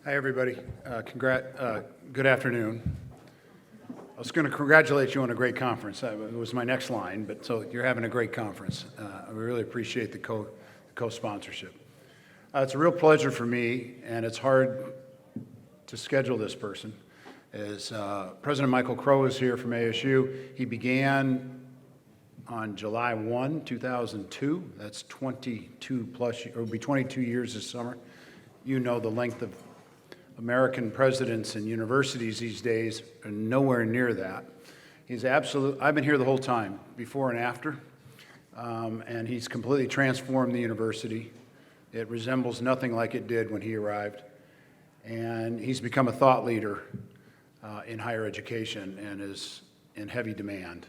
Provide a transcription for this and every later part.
Hi, everybody. Good afternoon. I was going to congratulate you on a great conference. It was my next line, but so you're having a great conference. We really appreciate the co-sponsorship. It's a real pleasure for me, and it's hard to schedule this person. As President Michael Crow is here from ASU. He began on July 1, 2002. That's 22 plus, or it'll be 22 years this summer. You know the length of American presidents and universities these days are nowhere near that. I've been here the whole time, before and after, and he's completely transformed the university. It resembles nothing like it did when he arrived. And he's become a thought leader in higher education and is in heavy demand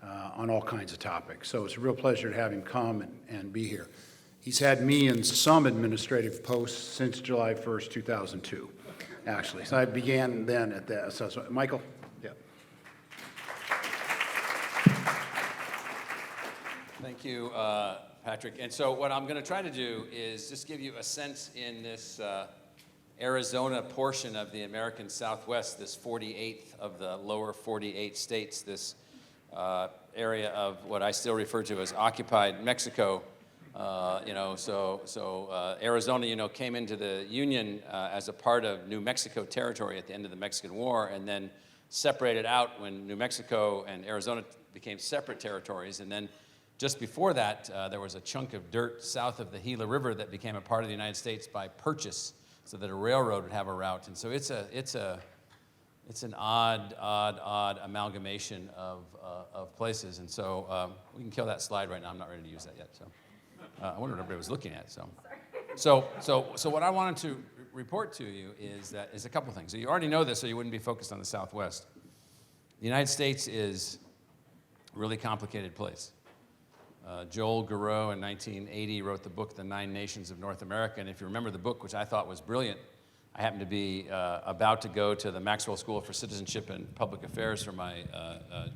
on all kinds of topics. So it's a real pleasure to have him come and be here. He's had me in some administrative posts since July 1st, 2002, actually. So I began then at that. So Michael? Yeah. Thank you, Patrick. And so what I'm going to try to do is just give you a sense in this Arizona portion of the American Southwest, this 48th of the lower 48 states, this area of what I still refer to as occupied Mexico. Arizona, came into the Union as a part of New Mexico territory at the end of the Mexican War, and then separated out when New Mexico and Arizona became separate territories. And then just before that, there was a chunk of dirt south of the Gila River that became a part of the United States by purchase, so that a railroad would have a route. And so it's an odd amalgamation of places. And so we can kill that slide right now. I'm not ready to use that yet. So. I wonder what everybody was looking at. So what I wanted to report to you is a couple things. So you already know this, so you wouldn't be focused on the Southwest. The United States is a really complicated place. Joel Garreau in 1980 wrote the book, The 9 Nations of North America. And if you remember the book, which I thought was brilliant, I happened to be about to go to the Maxwell School for Citizenship and Public Affairs for my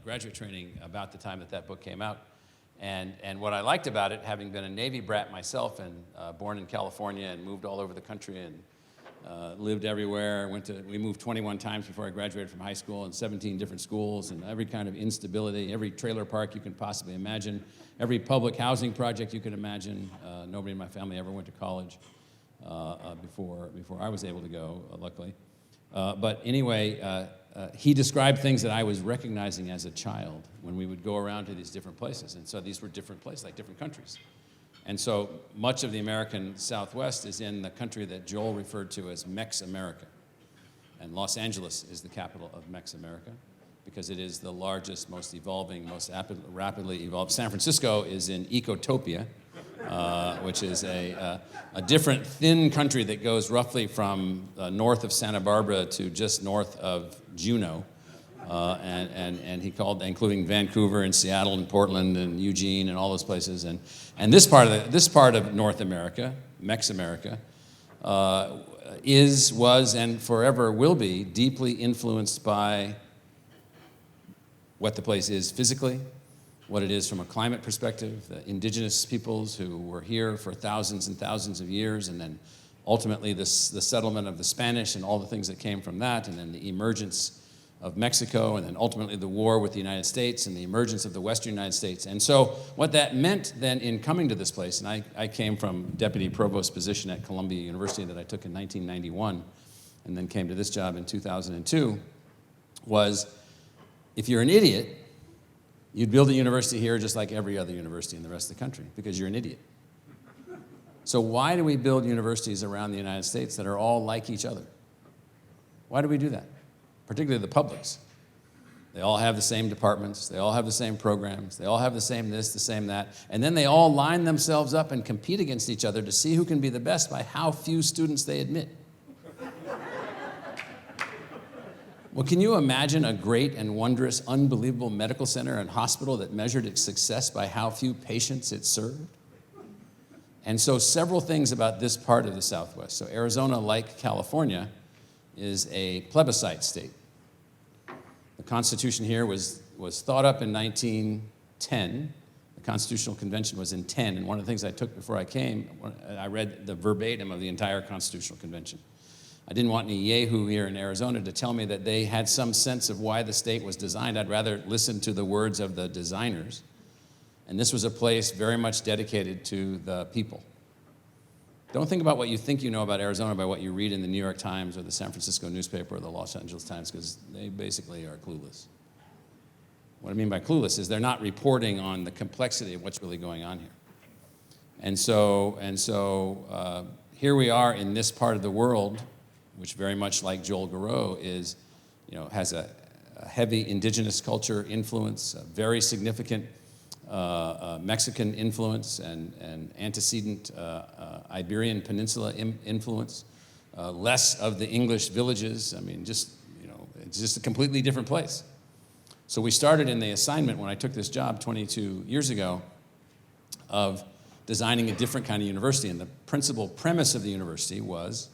graduate training about the time that book came out. And what I liked about it, having been a Navy brat myself and born in California and moved all over the country and lived everywhere, we moved 21 times before I graduated from high school in 17 different schools, and every kind of instability, every trailer park you can possibly imagine, every public housing project you can imagine. Nobody in my family ever went to college before I was able to go, luckily. But anyway, he described things that I was recognizing as a child when we would go around to these different places. And so these were different places, like different countries. And so much of the American Southwest is in the country that Joel referred to as Mex America. And Los Angeles is the capital of Mex America because it is the largest, most evolving, most rapidly evolved. San Francisco is in Ecotopia, which is a different thin country that goes roughly from north of Santa Barbara to just north of Juneau, and he called, including Vancouver and Seattle and Portland and Eugene and all those places, and this part of North America, Mex America, was and forever will be deeply influenced by what the place is physically, what it is from a climate perspective, the indigenous peoples who were here for thousands and thousands of years, and then ultimately the settlement of the Spanish and all the things that came from that, and then the emergence of Mexico, and then ultimately the war with the United States and the emergence of the Western United States. And so what that meant then in coming to this place, and I came from deputy provost position at Columbia University that I took in 1991, and then came to this job in 2002, was if you're an idiot, you'd build a university here just like every other university in the rest of the country because you're an idiot. So why do we build universities around the United States that are all like each other? Why do we do that? Particularly the publics. They all have the same departments. They all have the same programs. They all have the same this, the same that. And then they all line themselves up and compete against each other to see who can be the best by how few students they admit. Well, can you imagine a great and wondrous, unbelievable medical center and hospital that measured its success by how few patients it served? And so several things about this part of the Southwest. So Arizona, like California, is a plebiscite state. The Constitution here was thought up in 1910. The Constitutional Convention was in 10, and one of the things I took before I came, I read the verbatim of the entire Constitutional Convention. I didn't want any yahoo here in Arizona to tell me that they had some sense of why the state was designed. I'd rather listen to the words of the designers. And this was a place very much dedicated to the people. Don't think about what you think you know about Arizona by what you read in the New York Times or the San Francisco newspaper or the Los Angeles Times, because they basically are clueless. What I mean by clueless is they're not reporting on the complexity of what's really going on here. And so here we are in this part of the world, which very much like Joel Garreau has a heavy indigenous culture influence, a very significant Mexican influence and antecedent Iberian Peninsula influence, less of the English villages. I mean, it's just a completely different place. So we started in the assignment when I took this job 22 years ago of designing a different kind of university. And the principal premise of the university was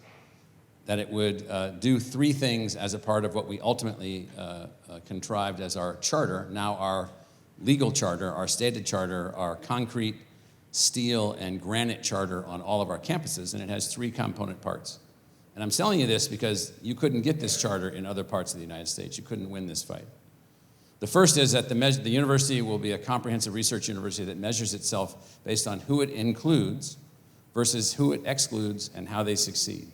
that it would do three things as a part of what we ultimately contrived as our charter, now our legal charter, our stated charter, our concrete, steel, and granite charter on all of our campuses, and it has three component parts. And I'm telling you this because you couldn't get this charter in other parts of the United States. You couldn't win this fight. The first is that the university will be a comprehensive research university that measures itself based on who it includes versus who it excludes and how they succeed.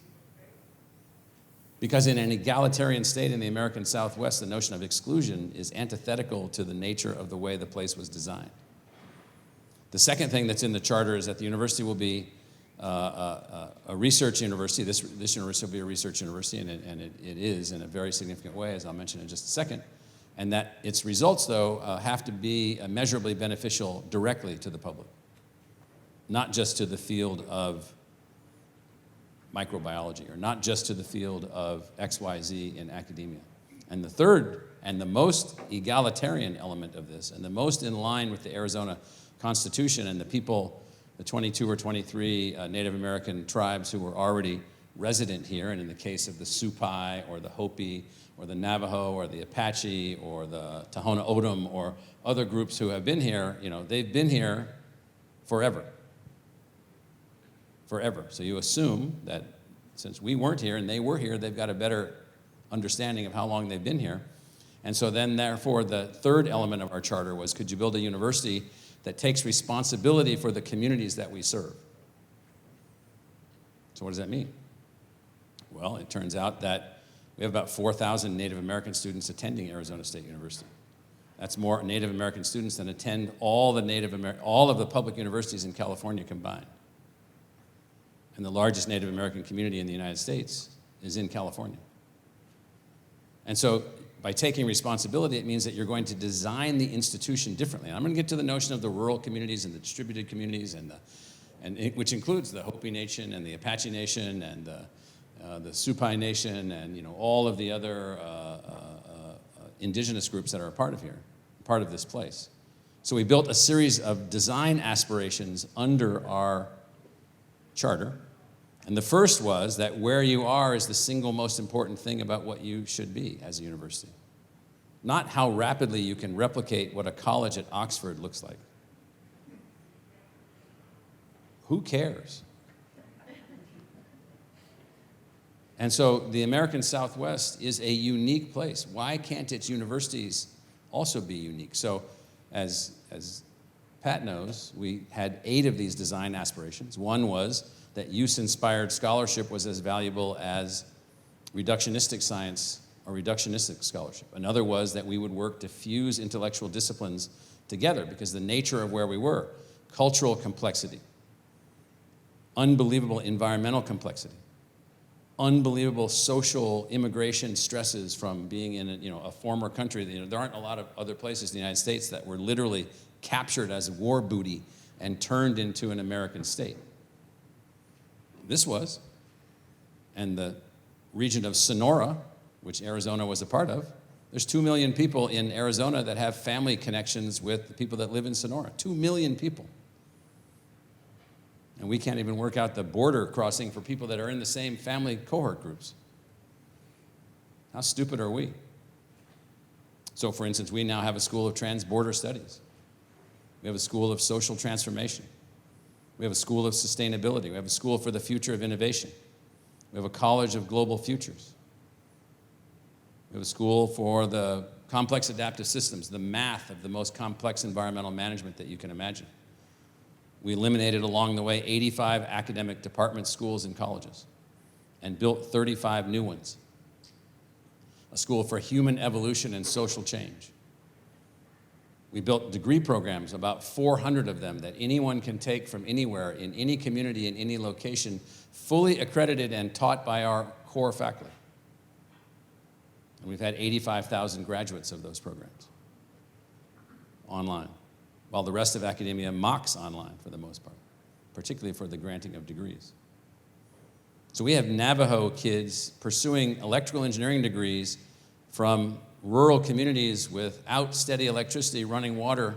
Because in an egalitarian state in the American Southwest, the notion of exclusion is antithetical to the nature of the way the place was designed. The second thing that's in the charter is that the university will be a research university. This university will be a research university, and it is in a very significant way, as I'll mention in just a second. And that its results, though, have to be measurably beneficial directly to the public, not just to the field of microbiology, or not just to the field of XYZ in academia. And the third and the most egalitarian element of this, and the most in line with the Arizona Constitution and the people, the 22 or 23 Native American tribes who were already resident here, and in the case of the Supai or the Hopi or the Navajo or the Apache or the Tohono O'odham or other groups who have been here, they've been here forever. Forever. So you assume that since we weren't here and they were here, they've got a better understanding of how long they've been here. And so then, therefore, the third element of our charter was, could you build a university that takes responsibility for the communities that we serve? So what does that mean? Well, it turns out that we have about 4,000 Native American students attending Arizona State University. That's more Native American students than attend all of the public universities in California combined. And the largest Native American community in the United States is in California. And so by taking responsibility, it means that you're going to design the institution differently. And I'm going to get to the notion of the rural communities and the distributed communities, which includes the Hopi Nation and the Apache Nation and the Supai Nation and all of the other indigenous groups that are a part of this place. So we built a series of design aspirations under our charter. And the first was that where you are is the single most important thing about what you should be as a university. Not how rapidly you can replicate what a college at Oxford looks like. Who cares? And so the American Southwest is a unique place. Why can't its universities also be unique? So as Pat knows, we had 8 of these design aspirations. One was that use-inspired scholarship was as valuable as reductionistic science or reductionistic scholarship. Another was that we would work to fuse intellectual disciplines together because the nature of where we were, cultural complexity, unbelievable environmental complexity, unbelievable social immigration stresses from being in a former country. There aren't a lot of other places in the United States that were literally captured as war booty and turned into an American state. This was, and the region of Sonora, which Arizona was a part of, there's 2 million people in Arizona that have family connections with the people that live in Sonora. 2 million people. And we can't even work out the border crossing for people that are in the same family cohort groups. How stupid are we? So, for instance, we now have a school of trans-border studies. We have a school of social transformation. We have a school of sustainability. We have a school for the future of innovation. We have a college of global futures. We have a school for the complex adaptive systems, the math of the most complex environmental management that you can imagine. We eliminated along the way 85 academic departments, schools, and colleges, and built 35 new ones. A school for human evolution and social change. We built degree programs, about 400 of them, that anyone can take from anywhere, in any community, in any location, fully accredited and taught by our core faculty. And we've had 85,000 graduates of those programs online, while the rest of academia mocks online for the most part, particularly for the granting of degrees. So we have Navajo kids pursuing electrical engineering degrees from rural communities without steady electricity, running water.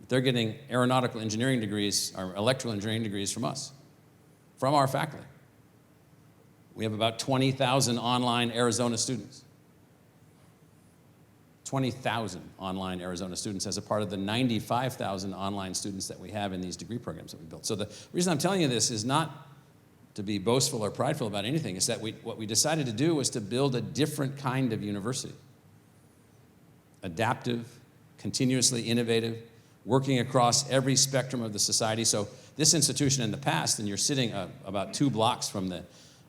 They're getting aeronautical engineering degrees, or electrical engineering degrees from us, from our faculty. We have about 20,000 online Arizona students. 20,000 online Arizona students as a part of the 95,000 online students that we have in these degree programs that we built. So the reason I'm telling you this is not to be boastful or prideful about anything. It's that what we decided to do was to build a different kind of university. Adaptive, continuously innovative, working across every spectrum of the society. So this institution in the past, and you're sitting about 2 blocks from the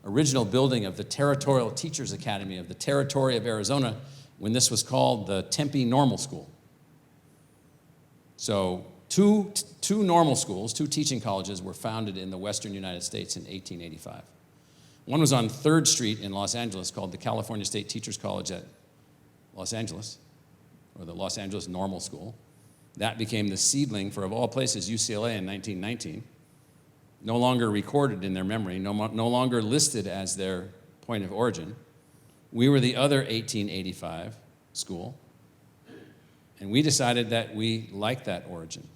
original building of the Territorial Teachers Academy of the Territory of Arizona, when this was called the Tempe Normal School. So two normal schools, 2 teaching colleges were founded in the western United States in 1885. One was on 3rd Street in Los Angeles called the California State Teachers College at Los Angeles, or the Los Angeles Normal School. That became the seedling for, of all places, UCLA in 1919. No longer recorded in their memory, no longer listed as their point of origin. We were the other 1885 school, and we decided that we liked that origin,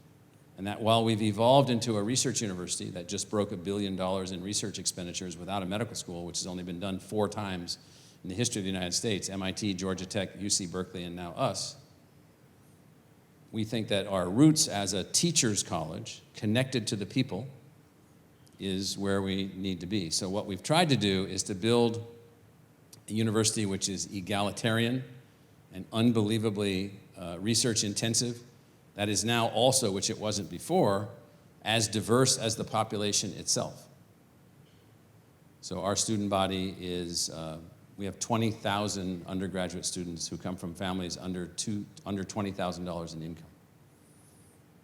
and that while we've evolved into a research university that just broke $1 billion in research expenditures without a medical school, which has only been done 4 times in the history of the United States, MIT, Georgia Tech, UC Berkeley, and now us, we think that our roots as a teacher's college connected to the people is where we need to be. So what we've tried to do is to build a university which is egalitarian and unbelievably research intensive, that is now also, which it wasn't before, as diverse as the population itself. So our student body is, we have 20,000 undergraduate students who come from families under $20,000 in income.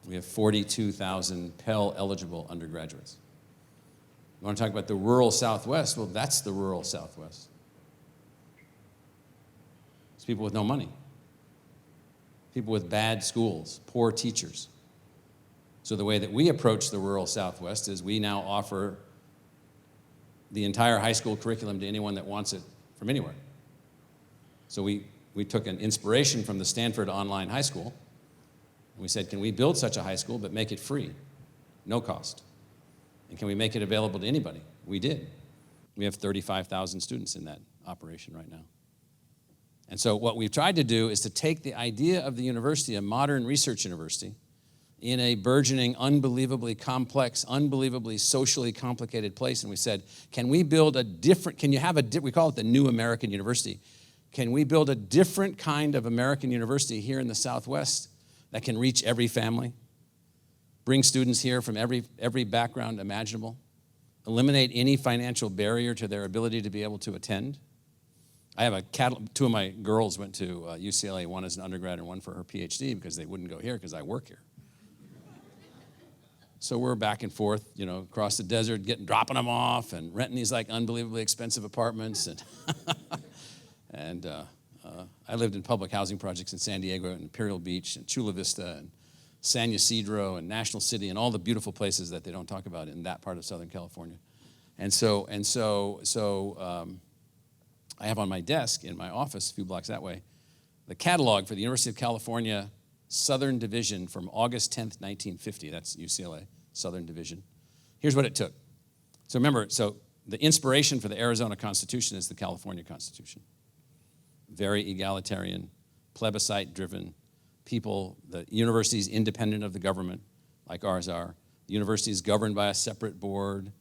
We have 42,000 Pell eligible undergraduates. You want to talk about the rural Southwest? Well, that's the rural Southwest. It's people with no money, people with bad schools, poor teachers. So the way that we approach the rural Southwest is we now offer the entire high school curriculum to anyone that wants it from anywhere. So we took an inspiration from the Stanford Online High School, and we said, can we build such a high school but make it free, no cost? And can we make it available to anybody? We did. We have 35,000 students in that operation right now. And so what we've tried to do is to take the idea of the university, a modern research university, in a burgeoning, unbelievably complex, unbelievably socially complicated place, and we said, can we build a different, we call it the New American University. Can we build a different kind of American university here in the Southwest that can reach every family, bring students here from every background imaginable, eliminate any financial barrier to their ability to be able to attend? I have 2 of my girls went to UCLA, one as an undergrad and one for her PhD, because they wouldn't go here because I work here. So we're back and forth, across the desert, dropping them off and renting these like unbelievably expensive apartments. And I lived in public housing projects in San Diego and Imperial Beach and Chula Vista and San Ysidro and National City and all the beautiful places that they don't talk about in that part of Southern California. And so I have on my desk in my office, a few blocks that way, the catalog for the University of California Southern Division from August 10th, 1950. That's UCLA, Southern Division. Here's what it took. So remember, the inspiration for the Arizona Constitution is the California Constitution. Very egalitarian, plebiscite-driven people. The university is independent of the government, like ours are. The university is governed by a separate board.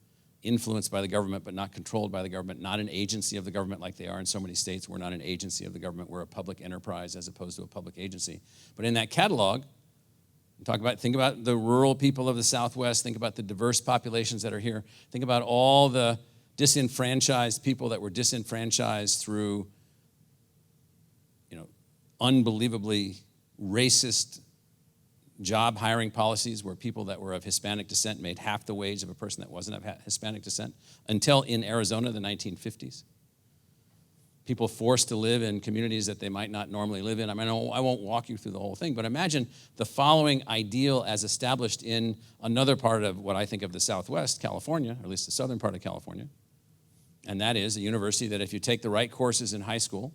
influenced by the government but not controlled by the government, not an agency of the government like they are in so many states. We're not an agency of the government. We're a public enterprise as opposed to a public agency. But in that catalog, think about the rural people of the Southwest. Think about the diverse populations that are here. Think about all the disenfranchised people that were disenfranchised through, unbelievably racist job hiring policies where people that were of Hispanic descent made half the wage of a person that wasn't of Hispanic descent until in Arizona, the 1950s. People forced to live in communities that they might not normally live in. I won't walk you through the whole thing, but imagine the following ideal as established in another part of what I think of the Southwest, California, or at least the southern part of California, and that is a university that if you take the right courses in high school,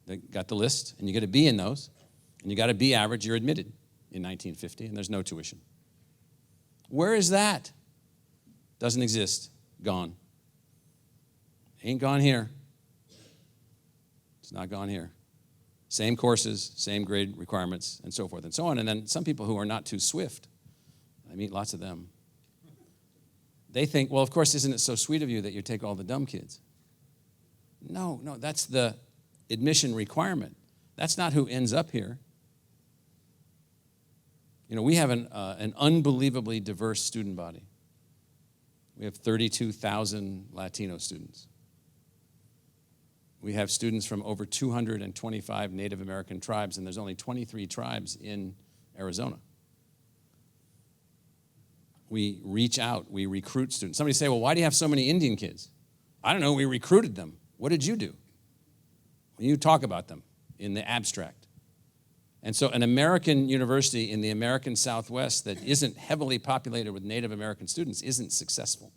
they got the list, and you get a B in those, and you got a B average, you're admitted in 1950, and there's no tuition. Where is that? Doesn't exist. Gone. Ain't gone here. It's not gone here. Same courses, same grade requirements, and so forth and so on. And then some people who are not too swift, I meet lots of them, they think, well, of course, isn't it so sweet of you that you take all the dumb kids? No, that's the admission requirement. That's not who ends up here. We have an unbelievably diverse student body. We have 32,000 Latino students. We have students from over 225 Native American tribes, and there's only 23 tribes in Arizona. We reach out, we recruit students. Somebody say, well, why do you have so many Indian kids? I don't know, we recruited them. What did you do? You talk about them in the abstract. And so an American university in the American Southwest that isn't heavily populated with Native American students isn't successful.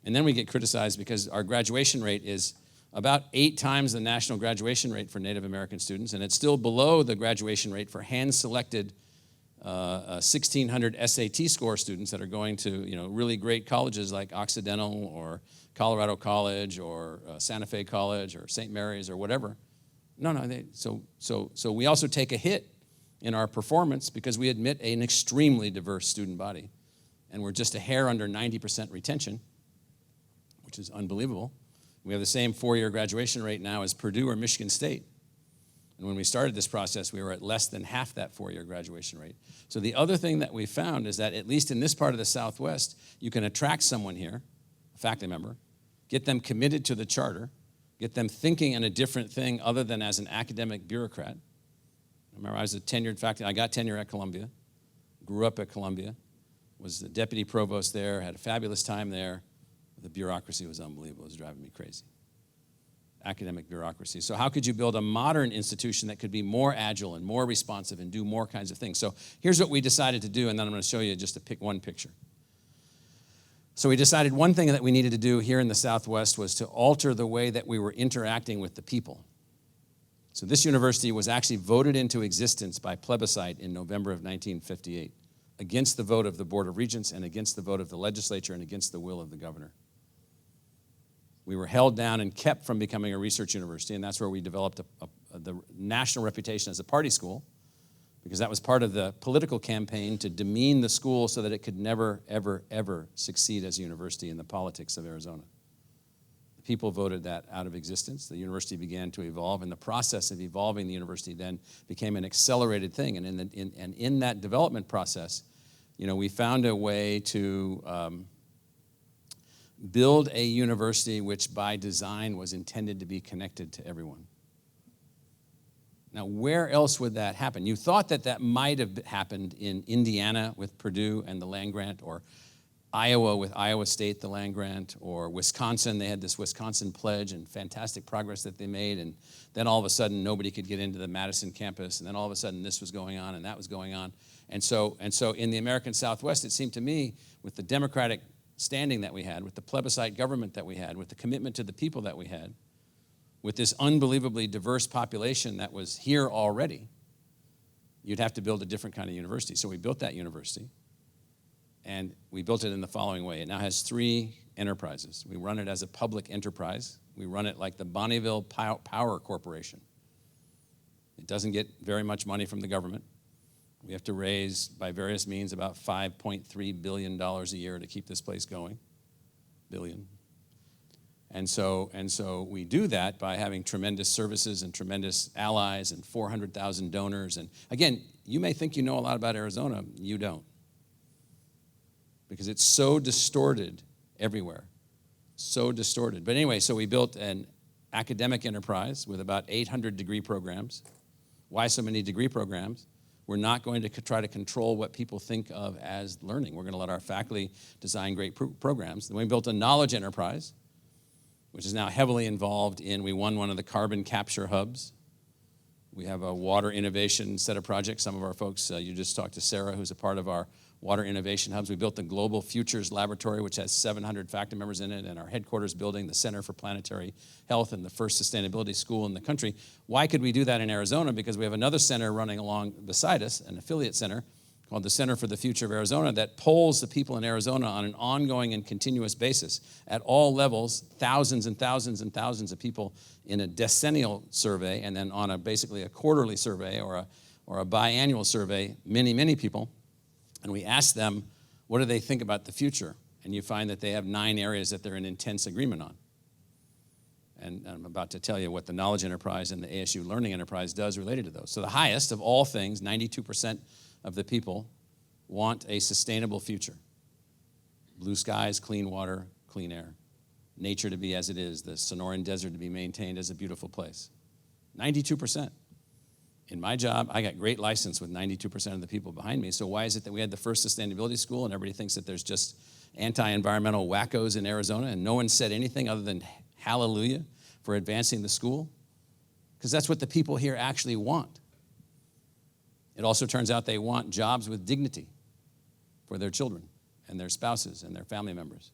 And then we get criticized because our graduation rate is about 8 times the national graduation rate for Native American students, and it's still below the graduation rate for hand-selected 1,600 SAT score students that are going to really great colleges like Occidental or Colorado College or Santa Fe College or St. Mary's or whatever. So we also take a hit in our performance because we admit an extremely diverse student body, and we're just a hair under 90% retention, which is unbelievable. We have the same 4-year graduation rate now as Purdue or Michigan State. And when we started this process, we were at less than half that 4-year graduation rate. So the other thing that we found is that at least in this part of the Southwest, you can attract someone here, a faculty member, get them committed to the charter, get them thinking in a different thing other than as an academic bureaucrat. I remember I was a tenured faculty. I got tenure at Columbia, grew up at Columbia, was the deputy provost there, had a fabulous time there. The bureaucracy was unbelievable. It was driving me crazy. Academic bureaucracy. So how could you build a modern institution that could be more agile and more responsive and do more kinds of things? So here's what we decided to do, and then I'm going to show you just one picture. So we decided one thing that we needed to do here in the Southwest was to alter the way that we were interacting with the people. So this university was actually voted into existence by plebiscite in November of 1958, against the vote of the Board of Regents and against the vote of the legislature and against the will of the governor. We were held down and kept from becoming a research university, and that's where we developed the national reputation as a party school, because that was part of the political campaign to demean the school so that it could never, ever, ever succeed as a university in the politics of Arizona. The people voted that out of existence. The university began to evolve, and the process of evolving the university then became an accelerated thing. And in that development process, we found a way to build a university which by design was intended to be connected to everyone. Now, where else would that happen? You thought that might have happened in Indiana with Purdue and the land grant, or Iowa with Iowa State, the land grant, or Wisconsin. They had this Wisconsin pledge and fantastic progress that they made, and then all of a sudden nobody could get into the Madison campus, and then all of a sudden this was going on and that was going on. And so in the American Southwest, it seemed to me, with the democratic standing that we had, with the plebiscite government that we had, with the commitment to the people that we had, with this unbelievably diverse population that was here already, you'd have to build a different kind of university. So we built that university, and we built it in the following way. It now has 3 enterprises. We run it as a public enterprise. We run it like the Bonneville Power Corporation. It doesn't get very much money from the government. We have to raise, by various means, about $5.3 billion a year to keep this place going. Billion. And so we do that by having tremendous services and tremendous allies and 400,000 donors. And again, you may think you know a lot about Arizona. You don't. Because it's so distorted everywhere. So distorted. But anyway, so we built an academic enterprise with about 800 degree programs. Why so many degree programs? We're not going to try to control what people think of as learning. We're going to let our faculty design great programs. Then we built a knowledge enterprise, which is now heavily involved in, we won one of the carbon capture hubs. We have a water innovation set of projects. Some of our folks, you just talked to Sarah, who's a part of our water innovation hubs. We built the Global Futures Laboratory, which has 700 faculty members in it, and our headquarters building, the Center for Planetary Health, and the first sustainability school in the country. Why could we do that in Arizona? Because we have another center running along beside us, an affiliate center called the Center for the Future of Arizona, that polls the people in Arizona on an ongoing and continuous basis at all levels, thousands and thousands and thousands of people in a decennial survey, and then on basically a quarterly survey or a biannual survey, many, many people. And we ask them, what do they think about the future? And you find that they have 9 areas that they're in intense agreement on. And I'm about to tell you what the Knowledge Enterprise and the ASU Learning Enterprise does related to those. So the highest of all things, 92% of the people want a sustainable future. Blue skies, clean water, clean air. Nature to be as it is, the Sonoran Desert to be maintained as a beautiful place. 92%. In my job, I got great license with 92% of the people behind me. So why is it that we had the first sustainability school and everybody thinks that there's just anti-environmental wackos in Arizona and no one said anything other than hallelujah for advancing the school? Because that's what the people here actually want. It also turns out they want jobs with dignity for their children and their spouses and their family members.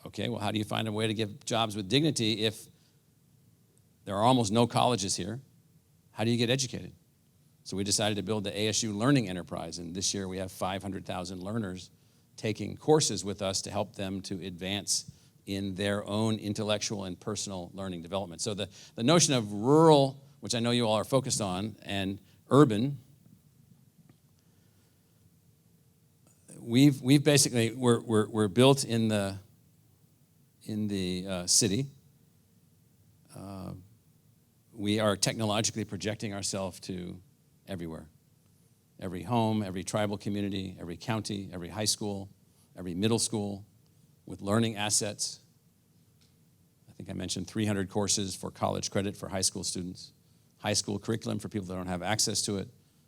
Okay, well, how do you find a way to give jobs with dignity if there are almost no colleges here? How do you get educated? So we decided to build the ASU Learning Enterprise, and this year we have 500,000 learners taking courses with us to help them to advance in their own intellectual and personal learning development. So the notion of rural, which I know you all are focused on, and urban, we've basically, we're built in the city. We are technologically projecting ourselves to everywhere. Every home, every tribal community, every county, every high school, every middle school, with learning assets. I think I mentioned 300 courses for college credit for high school students, high school curriculum for people that don't have access to it,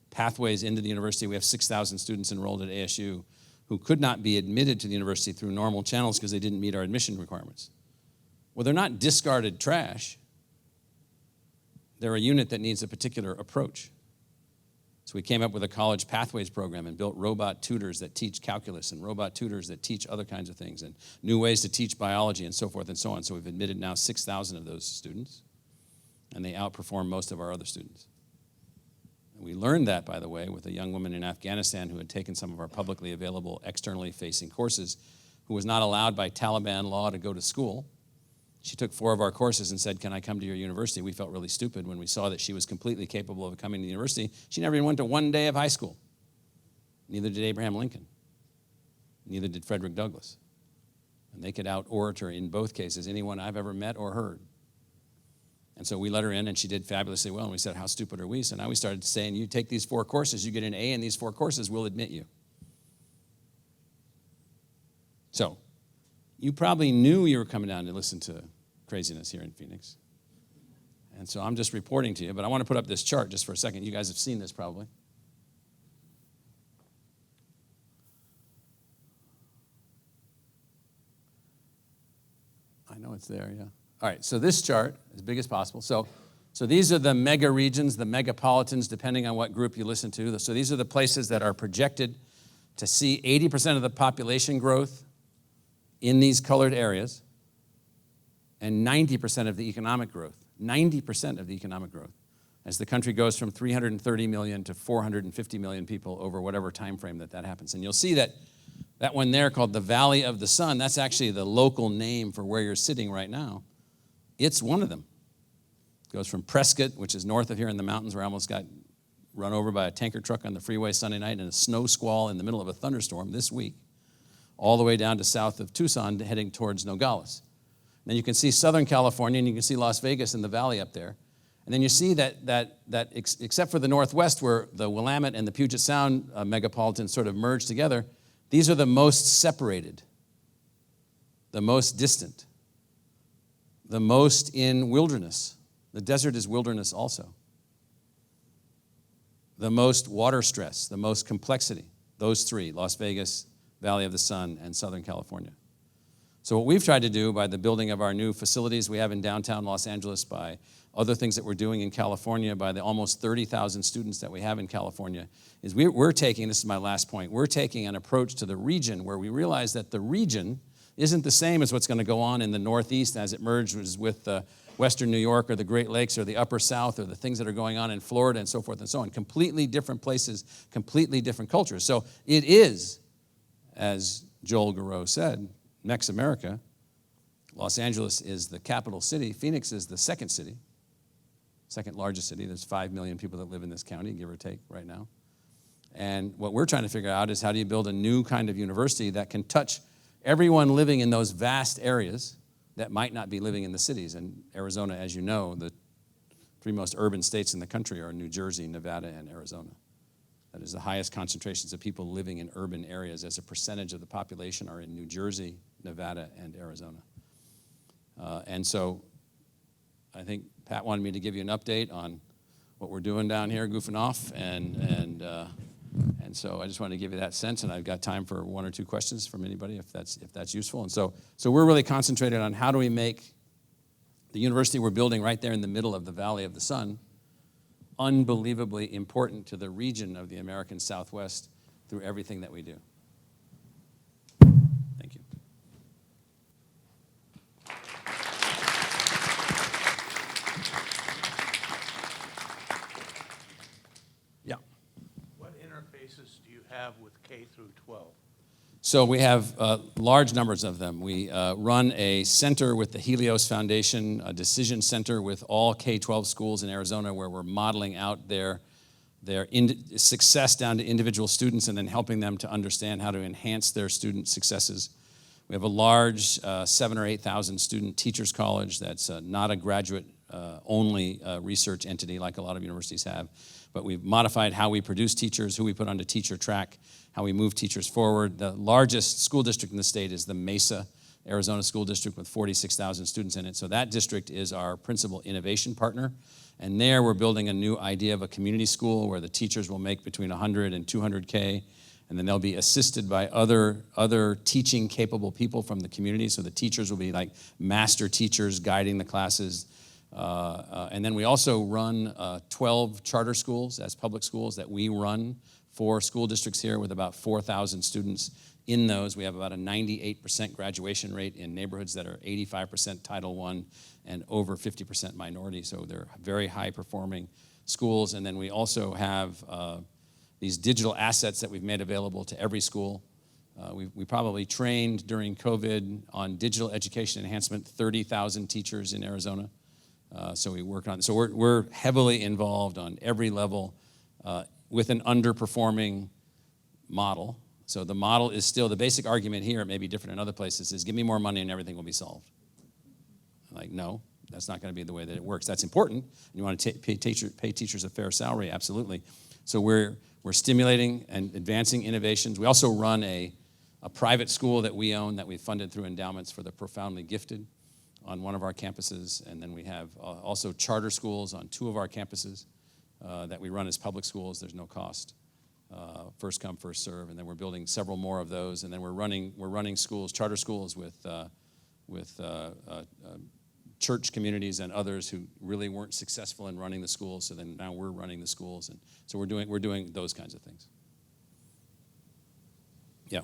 pathways into the university. We have 6,000 students enrolled at ASU who could not be admitted to the university through normal channels because they didn't meet our admission requirements. Well, they're not discarded trash. They're a unit that needs a particular approach. So we came up with a college pathways program and built robot tutors that teach calculus and robot tutors that teach other kinds of things and new ways to teach biology and so forth and so on. So we've admitted now 6,000 of those students, and they outperform most of our other students. And we learned that, by the way, with a young woman in Afghanistan who had taken some of our publicly available externally facing courses, who was not allowed by Taliban law to go to school. She took 4 of our courses and said, "Can I come to your university?" We felt really stupid when we saw that she was completely capable of coming to the university. She never even went to one day of high school. Neither did Abraham Lincoln. Neither did Frederick Douglass. And they could out-orator in both cases anyone I've ever met or heard. And so we let her in, and she did fabulously well. And we said, "How stupid are we?" So now we started saying, "You take these 4 courses, you get an A in these 4 courses, we'll admit you." So you probably knew you were coming down to listen to craziness here in Phoenix. And so I'm just reporting to you, but I want to put up this chart just for a second. You guys have seen this probably. I know it's there, yeah. All right, so this chart, as big as possible. So these are the mega regions, the megapolitans, depending on what group you listen to. So these are the places that are projected to see 80% of the population growth in these colored areas, and 90% of the economic growth, 90% of the economic growth, as the country goes from 330 million to 450 million people over whatever time frame that happens. And you'll see that one there called the Valley of the Sun, that's actually the local name for where you're sitting right now. It's one of them. It goes from Prescott, which is north of here in the mountains where I almost got run over by a tanker truck on the freeway Sunday night, and a snow squall in the middle of a thunderstorm this week, all the way down to south of Tucson, heading towards Nogales. Then you can see Southern California, and you can see Las Vegas in the valley up there. And then you see that except for the Northwest, where the Willamette and the Puget Sound megapolitans sort of merge together, these are the most separated, the most distant, the most in wilderness. The desert is wilderness also. The most water stress, the most complexity, those three, Las Vegas, Valley of the Sun, and Southern California. So what we've tried to do by the building of our new facilities we have in downtown Los Angeles, by other things that we're doing in California, by the almost 30,000 students that we have in California, is we're taking, this is my last point, we're taking an approach to the region where we realize that the region isn't the same as what's going to go on in the Northeast as it merges with Western New York or the Great Lakes or the Upper South or the things that are going on in Florida and so forth and so on. Completely different places, completely different cultures. So it is, as Joel Garreau said, Mex America. Los Angeles is the capital city. Phoenix is the second city, second largest city. There's 5 million people that live in this county, give or take, right now. And what we're trying to figure out is how do you build a new kind of university that can touch everyone living in those vast areas that might not be living in the cities. And Arizona, as you know, the three most urban states in the country are New Jersey, Nevada, and Arizona. That is the highest concentrations of people living in urban areas as a percentage of the population are in New Jersey, Nevada, and Arizona. And so I think Pat wanted me to give you an update on what we're doing down here, goofing off, and so I just wanted to give you that sense, and I've got time for one or two questions from anybody if that's useful. And so we're really concentrated on how do we make the university we're building right there in the middle of the Valley of the Sun unbelievably important to the region of the American Southwest through everything that we do. Thank you. Yeah. What interfaces do you have with K through 12? So we have large numbers of them. We run a center with the Helios Foundation, a decision center with all K-12 schools in Arizona where we're modeling out their success down to individual students and then helping them to understand how to enhance their student successes. We have a large 7,000 or 8,000 student teachers college that's not a graduate only research entity like a lot of universities have, but we've modified how we produce teachers, who we put onto teacher track, how we move teachers forward. The largest school district in the state is the Mesa, Arizona School District with 46,000 students in it. So that district is our principal innovation partner. And there we're building a new idea of a community school where the teachers will make between 100 and 200K, and then they'll be assisted by other teaching capable people from the community. So the teachers will be like master teachers guiding the classes. And then we also run 12 charter schools as public schools that we run for school districts here with about 4,000 students in those. We have about a 98% graduation rate in neighborhoods that are 85% Title I and over 50% minority. So they're very high performing schools. And then we also have these digital assets that we've made available to every school. We probably trained during COVID on digital education enhancement 30,000 teachers in Arizona. So we worked on. So we're heavily involved on every level with an underperforming model. So the model is still the basic argument here. It may be different in other places. Is give me more money and everything will be solved. Like no, that's not going to be the way that it works. That's important. You want to pay teachers a fair salary, absolutely. So we're stimulating and advancing innovations. We also run a private school that we own that we funded through endowments for the profoundly gifted on one of our campuses, and then we have also charter schools on 2 of our campuses that we run as public schools. There's no cost, first come, first serve, and then we're building several more of those, and then we're running schools, charter schools with church communities and others who really weren't successful in running the schools. So then now we're running the schools, and so we're doing those kinds of things. Yeah.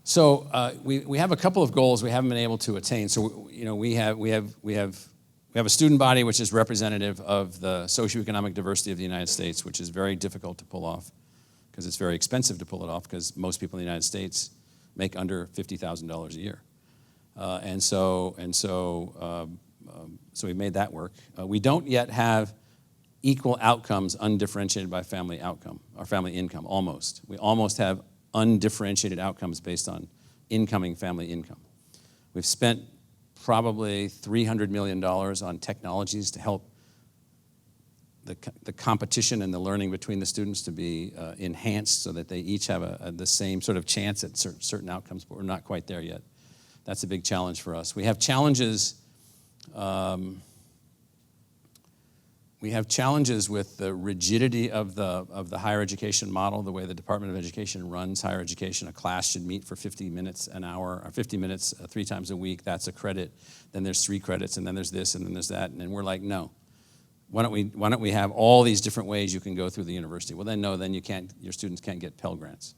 So we have a couple of goals we haven't been able to attain. So we have a student body which is representative of the socioeconomic diversity of the United States, which is very difficult to pull off because it's very expensive to pull it off because most people in the United States make under $50,000 a year, so we made that work. We don't yet have equal outcomes undifferentiated by family outcome, or family income, almost. We almost have undifferentiated outcomes based on incoming family income. We've spent probably $300 million on technologies to help the competition and the learning between the students to be enhanced so that they each have the same sort of chance at certain outcomes, but we're not quite there yet. That's a big challenge for us. We have challenges with the rigidity of the higher education model, the way the Department of Education runs higher education. A class should meet for 50 minutes an hour, or 50 minutes 3 times a week. That's a credit. Then there's 3 credits, and then there's this, and then there's that. And then we're like, no. Why don't we have all these different ways you can go through the university? Well, then no, then your students can't get Pell Grants.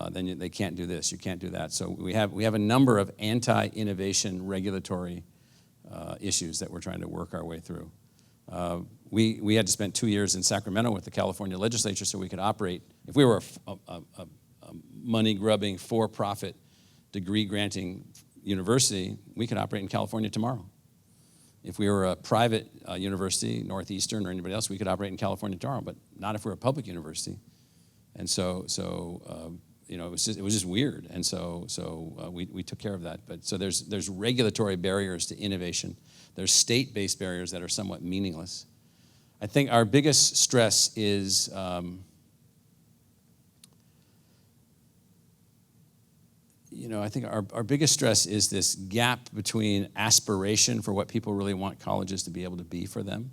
Then they can't do this, you can't do that. So we have a number of anti-innovation regulatory issues that we're trying to work our way through. We had to spend 2 years in Sacramento with the California legislature so we could operate. If we were a money-grubbing, for-profit, degree-granting university, we could operate in California tomorrow. If we were a private university, Northeastern or anybody else, we could operate in California tomorrow, but not if we're a public university. And so it was just weird. And so we took care of that. But so there's regulatory barriers to innovation. There's state-based barriers that are somewhat meaningless. I think our biggest stress is I think our biggest stress is this gap between aspiration for what people really want colleges to be able to be for them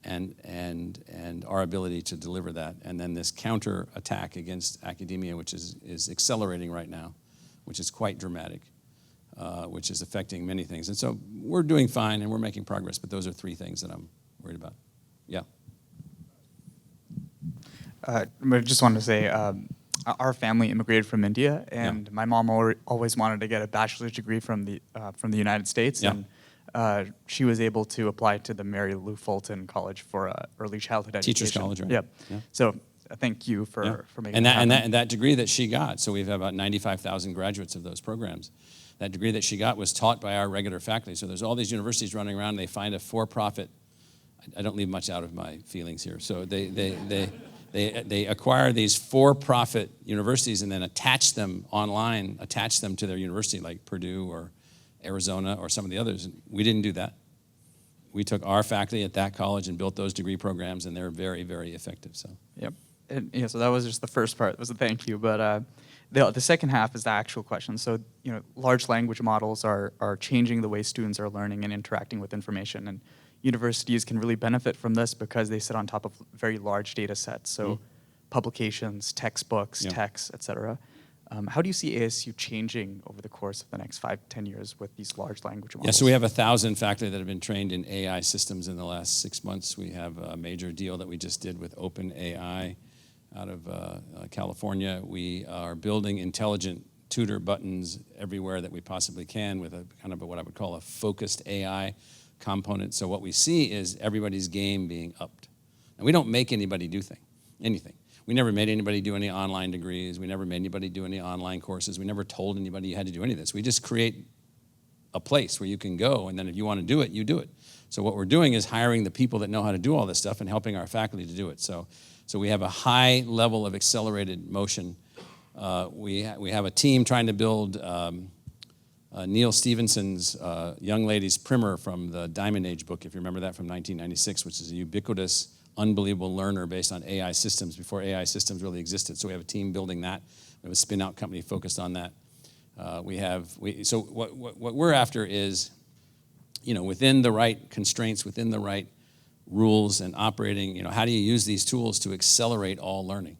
and our ability to deliver that. And then this counterattack against academia, which is accelerating right now, which is quite dramatic, which is affecting many things. And so we're doing fine and we're making progress, but those are 3 things that I'm worried about. Yeah. I just wanted to say, our family immigrated from India, and my mom always wanted to get a bachelor's degree from the United States, and she was able to apply to the Mary Lou Fulton College for early childhood education. Teachers College, right? Yep. Yeah. So thank you for making and that happen. And that degree that she got, so we've about 95,000 graduates of those programs. That degree that she got was taught by our regular faculty. So there's all these universities running around, they find a for-profit. I don't leave much out of my feelings here. So they acquire these for-profit universities and then attach them online, attach them to their university like Purdue or Arizona or some of the others. We didn't do that. We took our faculty at that college and built those degree programs, and they're very, very effective. So. Yep. And, so that was just the first part. It was a thank you. But the second half is the actual question. So large language models are changing the way students are learning and interacting with information. And universities can really benefit from this because they sit on top of very large data sets. So publications, textbooks, texts, et cetera. How do you see ASU changing over the course of the next 5-10 years with these large language models? Yeah, so we have 1,000 faculty that have been trained in AI systems in the last 6 months. We have a major deal that we just did with OpenAI out of California. We are building intelligent tutor buttons everywhere that we possibly can with a kind of what I would call a focused AI component. So what we see is everybody's game being upped. And we don't make anybody do anything. We never made anybody do any online degrees. We never made anybody do any online courses. We never told anybody you had to do any of this. We just create a place where you can go, and then if you want to do it, you do it. So what we're doing is hiring the people that know how to do all this stuff and helping our faculty to do it. So we have a high level of accelerated motion. We have a team trying to build Neil Stephenson's Young Lady's Primer from the Diamond Age book, if you remember that, from 1996, which is a ubiquitous, unbelievable learner based on AI systems before AI systems really existed. So we have a team building that. We have a spin-out company focused on that. So what we're after is, within the right constraints, within the right rules and operating, how do you use these tools to accelerate all learning?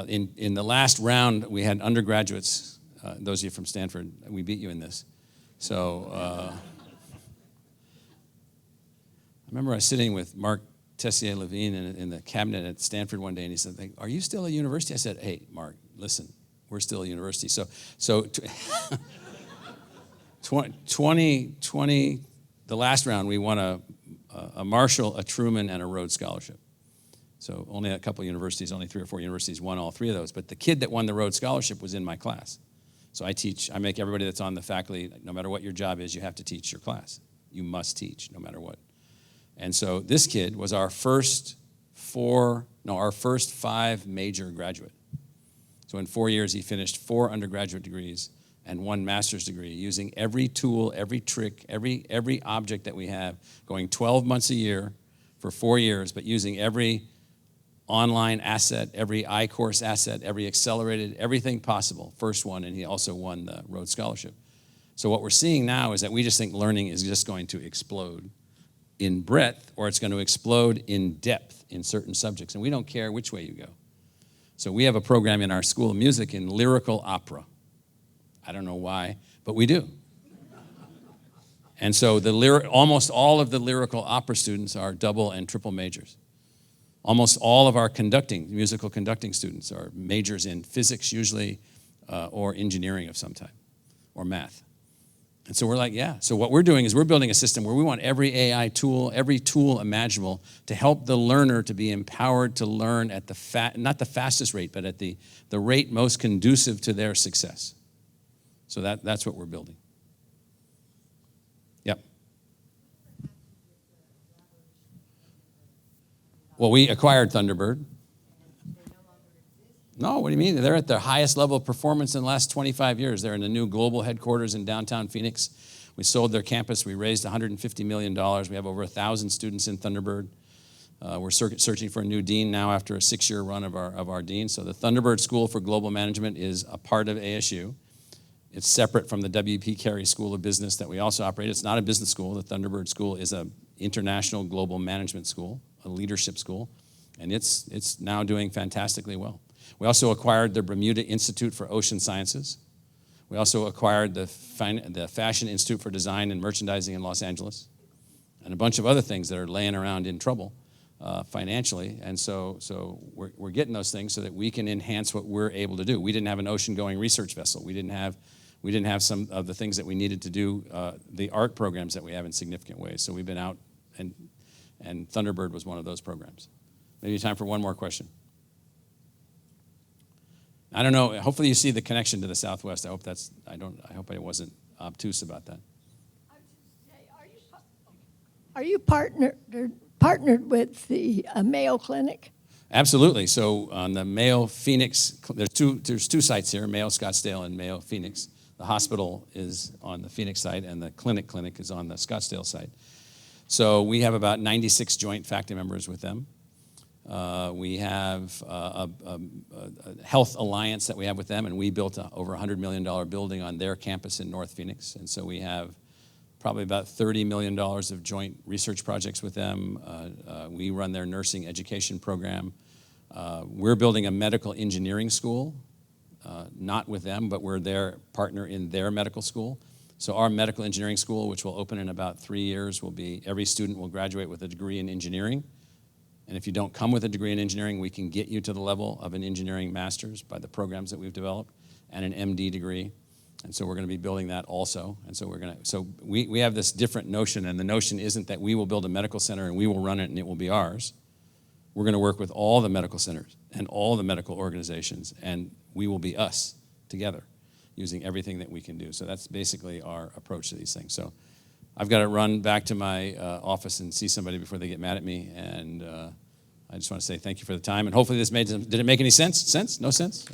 In the last round, we had undergraduates, those of you from Stanford, we beat you in this. So I remember I was sitting with Mark Tessier-Levine in the cabinet at Stanford one day, and he said, "Are you still a university?" I said, "Hey, Mark, listen, we're still a university." So 2020, the last round, we won a Marshall, a Truman, and a Rhodes Scholarship. So only a couple universities, only 3 or 4 universities won all 3 of those. But the kid that won the Rhodes Scholarship was in my class. So I make everybody that's on the faculty, no matter what your job is, you have to teach your class. You must teach, no matter what. And so this kid was our first 5 major graduate. So in 4 years, he finished 4 undergraduate degrees and 1 master's degree, using every tool, every trick, every object that we have, going 12 months a year for 4 years, but using every online asset, every I-course asset, every accelerated, everything possible. First one, and he also won the Rhodes Scholarship. So what we're seeing now is that we just think learning is just going to explode in breadth, or it's going to explode in depth in certain subjects, and we don't care which way you go. So we have a program in our School of Music in lyrical opera. I don't know why, but we do. And so almost all of the lyrical opera students are double and triple majors. Almost all of our musical conducting students are majors in physics usually, or engineering of some type, or math. And so we're like, yeah. So what we're doing is we're building a system where we want every AI tool, every tool imaginable to help the learner to be empowered to learn at not the fastest rate, but at the rate most conducive to their success. So that's what we're building. Yep. Well, we acquired Thunderbird. No, what do you mean? They're at their highest level of performance in the last 25 years. They're in the new global headquarters in downtown Phoenix. We sold their campus. We raised $150 million. We have over 1,000 students in Thunderbird. We're searching for a new dean now after a 6-year run of our dean. So the Thunderbird School for Global Management is a part of ASU. It's separate from the W.P. Carey School of Business that we also operate. It's not a business school. The Thunderbird School is an international global management school, a leadership school, and it's now doing fantastically well. We also acquired the Bermuda Institute for Ocean Sciences. We also acquired the Fashion Institute for Design and Merchandising in Los Angeles, and a bunch of other things that are laying around in trouble financially. And so we're getting those things so that we can enhance what we're able to do. We didn't have an ocean-going research vessel. We didn't have some of the things that we needed to do, the art programs that we have in significant ways. So we've been out, and Thunderbird was one of those programs. Maybe time for one more question. I don't know. Hopefully you see the connection to the Southwest. I hope I wasn't obtuse about that. Are you partnered with the Mayo Clinic? Absolutely. So on the Mayo Phoenix, there's two sites here, Mayo Scottsdale and Mayo Phoenix. The hospital is on the Phoenix site, and the clinic is on the Scottsdale site. So we have about 96 joint faculty members with them. We have a health alliance that we have with them, and we built over $100 million building on their campus in North Phoenix. And so we have probably about $30 million of joint research projects with them. We run their nursing education program. We're building a medical engineering school, not with them, but we're their partner in their medical school. So our medical engineering school, which will open in about 3 years, every student will graduate with a degree in engineering. And if you don't come with a degree in engineering, we can get you to the level of an engineering master's by the programs that we've developed, and an MD degree. And so we're going to be building that also. And so we have this different notion, and the notion isn't that we will build a medical center and we will run it and it will be ours. We're going to work with all the medical centers and all the medical organizations, and we will be us together, using everything that we can do. So that's basically our approach to these things. So I've got to run back to my office and see somebody before they get mad at me, and I just want to say thank you for the time, and hopefully did it make any sense? No sense?